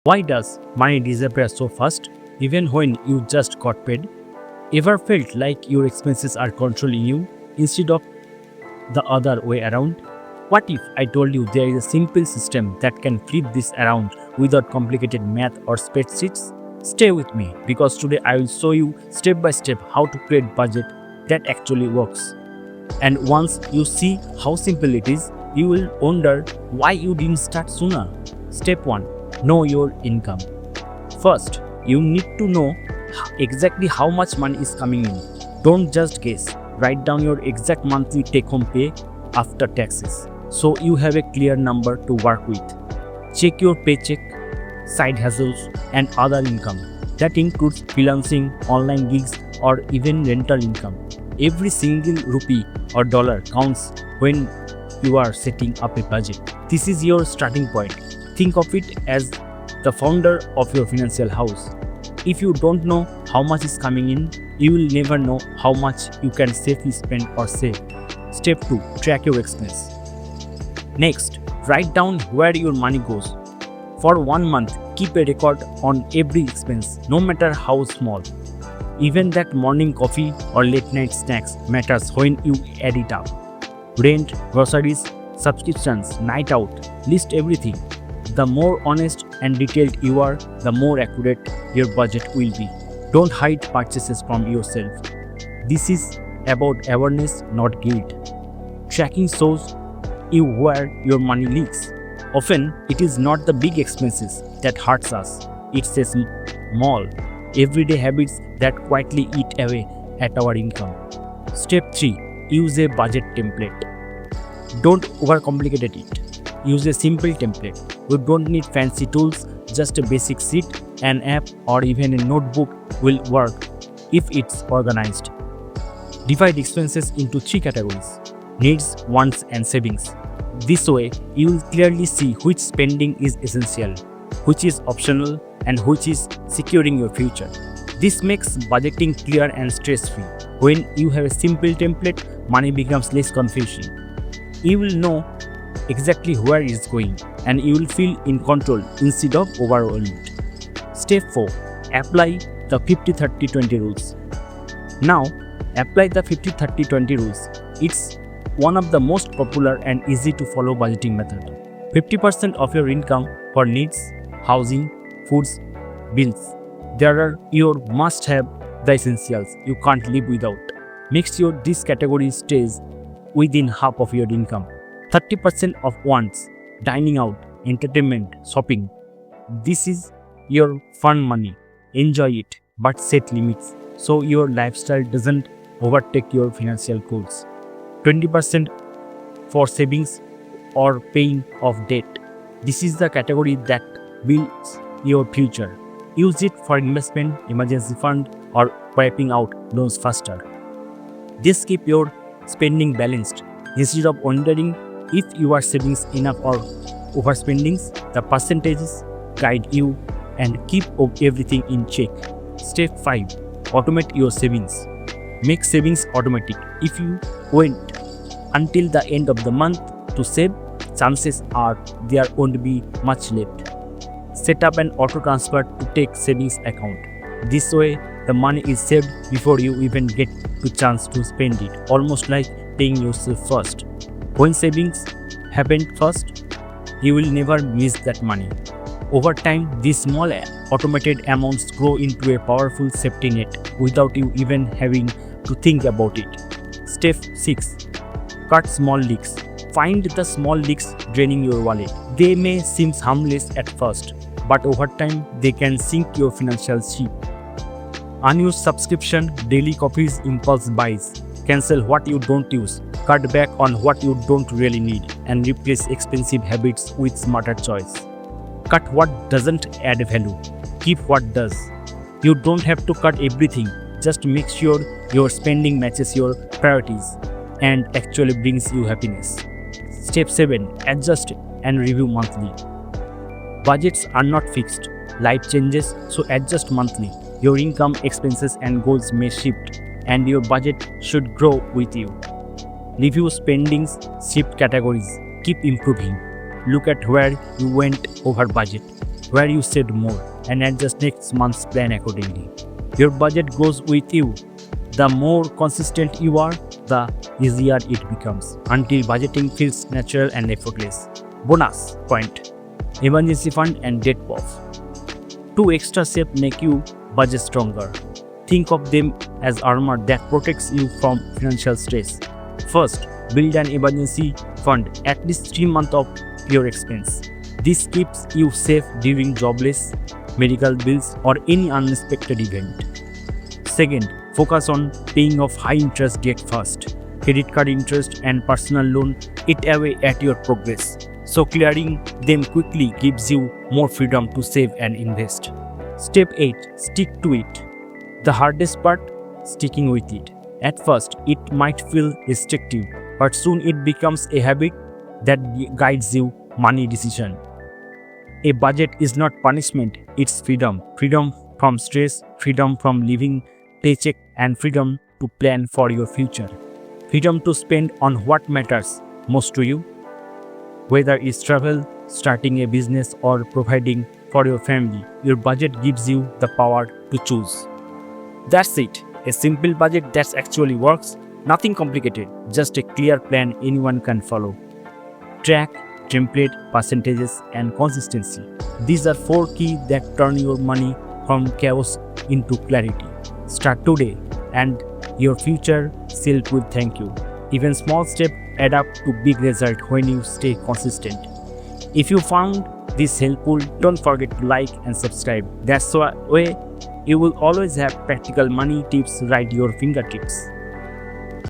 Why does money disappear so fast, even when you just got paid? Ever felt like your expenses are controlling you instead of the other way around? What if I told you there is a simple system that can flip this around without complicated math or spreadsheets? Stay with me because today I will show you step by step how to create budget that actually works. And once you see how simple it is, you will wonder why you didn't start sooner. Step 1. Know your income. First, you need to know exactly how much money is coming in. Don't just guess. Write down your exact monthly take-home pay after taxes so you have a clear number to work with. Check your paycheck, side hustles, and other income. That includes freelancing, online gigs, or even rental income. Every single rupee or dollar counts when you are setting up a budget. This is your starting point. Think of it as the founder of your financial house. If you don't know how much is coming in, you will never know how much you can safely spend or save. Step 2. Track your expense. Next, write down where your money goes. For 1 month, keep a record on every expense, no matter how small. Even that morning coffee or late night snacks matters when you add it up. Rent, groceries, subscriptions, night out, list everything. The more honest and detailed you are, the more accurate your budget will be. Don't hide purchases from yourself. This is about awareness, not guilt. Tracking shows you where your money leaks. Often, it is not the big expenses that hurts us. It's the small, everyday habits that quietly eat away at our income. Step 3. Use a budget template. Don't overcomplicate it. Use a simple template. You don't need fancy tools, just a basic sheet, an app, or even a notebook will work if it's organized. Divide expenses into 3 categories: needs, wants, and savings. This way, you will clearly see which spending is essential, which is optional, and which is securing your future. This makes budgeting clear and stress-free. When you have a simple template, money becomes less confusing. You will know exactly where it's going, and you will feel in control instead of overwhelmed. Step 4. Apply the 50-30-20 rules. Now, apply the 50-30-20 rules. It's one of the most popular and easy to follow budgeting method. 50% of your income for needs, housing, foods, bills. There are your must-have, the essentials you can't live without. Make sure this category stays within half of your income. 30% of wants, dining out, entertainment, shopping. This is your fun money. Enjoy it, but set limits so your lifestyle doesn't overtake your financial goals. 20% for savings or paying off debt. This is the category that builds your future. Use it for investment, emergency fund, or wiping out loans faster. This keeps your spending balanced. Instead of wondering if you are saving enough or overspending, the percentages guide you and keep everything in check. Step 5. Automate your savings. Make savings automatic. If you wait until the end of the month to save, chances are there won't be much left. Set up an auto transfer to take savings account. This way, the money is saved before you even get the chance to spend it, almost like paying yourself first. When savings happen first, you will never miss that money. Over time, these small automated amounts grow into a powerful safety net without you even having to think about it. Step 6. Cut small leaks. Find the small leaks draining your wallet. They may seem harmless at first, but over time, they can sink your financial ship. Unused subscription, daily coffees, impulse buys. Cancel what you don't use. Cut back on what you don't really need and replace expensive habits with smarter choice. Cut what doesn't add value. Keep what does. You don't have to cut everything. Just make sure your spending matches your priorities and actually brings you happiness. Step 7. Adjust and review monthly. Budgets are not fixed. Life changes, so adjust monthly. Your income, expenses, and goals may shift, and your budget should grow with you. Review spendings, shift categories, keep improving. Look at where you went over budget where you saved more, and adjust next month's plan accordingly. Your budget grows with you. The more consistent you are, the easier it becomes, until budgeting feels natural and effortless. Bonus point: emergency fund and debt buff. Two extra steps make you budget stronger. Think of them as armor that protects you from financial stress. First, build an emergency fund, at least 3 months of your expense. This keeps you safe during jobless, medical bills, or any unexpected event. Second, focus on paying off high interest debt first. Credit card interest and personal loan eat away at your progress, so clearing them quickly gives you more freedom to save and invest. Step 8. Stick to it. The hardest part: sticking with it. At first, it might feel restrictive, but soon it becomes a habit that guides your money decision. A budget is not punishment, it's freedom. Freedom from stress, freedom from living paycheck, and freedom to plan for your future. Freedom to spend on what matters most to you. Whether it's travel, starting a business, or providing for your family, your budget gives you the power to choose. That's it. A simple budget that actually works. Nothing complicated, just a clear plan anyone can follow. Track, template, percentages, and consistency. These are 4 keys that turn your money from chaos into clarity. Start today, and your future self will thank you. Even small steps add up to big results when you stay consistent. If you found this helpful, don't forget to like and subscribe. That's way you will always have practical money tips right at your fingertips.